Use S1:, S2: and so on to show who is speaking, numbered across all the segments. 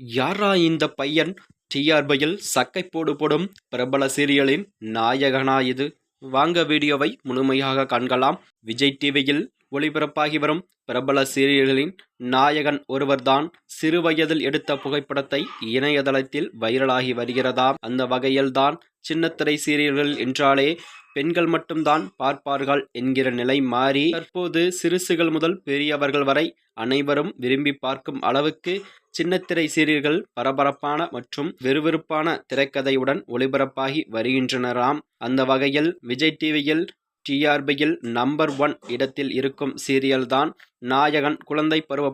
S1: யாரா இந்த பையன்? டிஆர்பியில் சக்கை போடு போடும் பிரபல சீரியலின் நாயகனா இது? வாங்க வீடியோவை முழுமையாக காண்கலாம். விஜய் டிவியில் ஒளிபரப்பாகி வரும் பிரபல சீரியல்களின் நாயகன் ஒருவர்தான் சிறுவயதில் எடுத்த புகைப்படத்தை இணையதளத்தில் வைரலாகி வருகிறதாம். அந்த வகையில்தான் சின்னத்திரை சீரியல்கள் என்றாலே பெண்கள் மட்டும்தான் பார்ப்பார்கள் என்கிற நிலை மாறி தற்போது சிறுசுகள் முதல் பெரியவர்கள் வரை அனைவரும் விரும்பி பார்க்கும் அளவுக்கு சின்னத்திரை சீரியல்கள் பரபரப்பான மற்றும் விறுவிறுப்பான திரைக்கதையுடன் ஒளிபரப்பாகி வருகின்றனராம். அந்த வகையில் விஜய் டிவியில் டிஆர்பியில் நம்பர் 1 இடத்தில் இருக்கும் சீரியல் தான் நாயகன் குழந்தை பருவ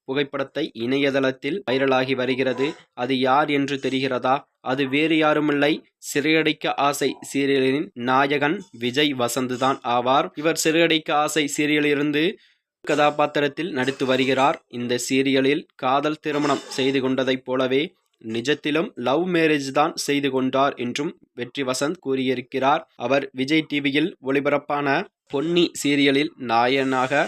S1: புகைப்படத்தை இணையதளத்தில் வைரலாகி வருகிறது. அது யார் என்று தெரிகிறதா? அது வேறு யாருமில்லை, சிறையடைக்க ஆசை சீரியலின் நாயகன் விஜய் வசந்த் தான் ஆவார். இவர் சிறையடைக்க ஆசை சீரியலிலிருந்து கதாபாத்திரத்தில் நடித்து வருகிறார். இந்த சீரியலில் காதல் திருமணம் செய்து கொண்டதைப் போலவே நிஜத்திலும் லவ் மேரேஜ் தான் செய்து கொண்டார் என்றும் வெற்றி வசந்த் கூறியிருக்கிறார். அவர் விஜய் டிவியில் ஒளிபரப்பான பொன்னி சீரியலில் நாயகனாக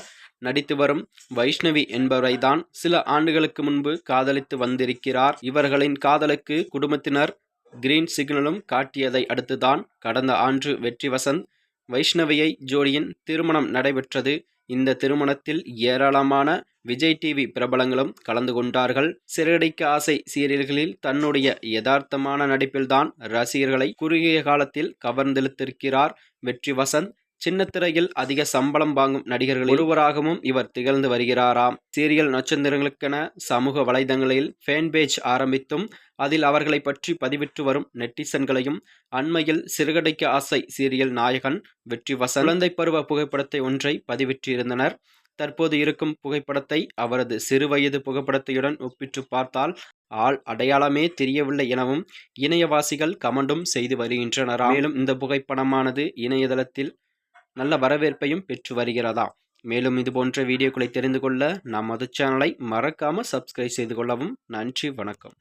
S1: நடித்து வரும் வைஷ்ணவி என்பவரை தான் சில ஆண்டுகளுக்கு முன்பு காதலித்து வந்திருக்கிறார். இவர்களின் காதலுக்கு குடும்பத்தினர் கிரீன் சிக்னலும் காட்டியதை அடுத்துதான் கடந்த ஆண்டு வெற்றி வசந்த் வைஷ்ணவியை ஜோடியின் திருமணம் நடைபெற்றது. இந்த திருமணத்தில் ஏராளமான விஜய் டிவி பிரபலங்களும் கலந்து கொண்டார்கள். சிறையடைக்க ஆசை சீரியல்களில் தன்னுடைய யதார்த்தமான நடிப்பில்தான் ரசிகர்களை குறுகிய காலத்தில் கவர்ந்தெழுத்திருக்கிறார் வெற்றி வசந்த். சின்னத்திரையில் அதிக சம்பளம் வாங்கும் நடிகர்கள் ஒருவராகவும் இவர் திகழ்ந்து வருகிறாராம். சீரியல் நட்சத்திரங்களுக்கென சமூக வலைதளங்களில் ஃபேன் பேஜ் ஆரம்பித்தும் அதில் அவர்களை பற்றி பதிவிட்டு வரும் நெட்டிசன்களையும் அண்மையில் சிறுகடைக்க ஆசை சீரியல் நாயகன் வெற்றி வசந்த் குழந்தை பருவ புகைப்படத்தை ஒன்றை பதிவிட்டிருந்தனர். தற்போது இருக்கும் புகைப்படத்தை அவரது சிறுவயது புகைப்படத்தையுடன் ஒப்பிட்டு பார்த்தால் ஆள் அடையாளமே தெரியவில்லை எனவும் இணையவாசிகள் கமெண்டும் செய்து வருகின்றனர். மேலும் இந்த புகைப்படமானது இணையதளத்தில் நல்ல வரவேற்பையும் பெற்று வருகிறதாம். மேலும் இது போன்ற வீடியோக்களை தெரிந்து கொள்ள நமது சேனலை மறக்காம சப்ஸ்கிரைப் செய்து கொள்ளவும். நன்றி, வணக்கம்.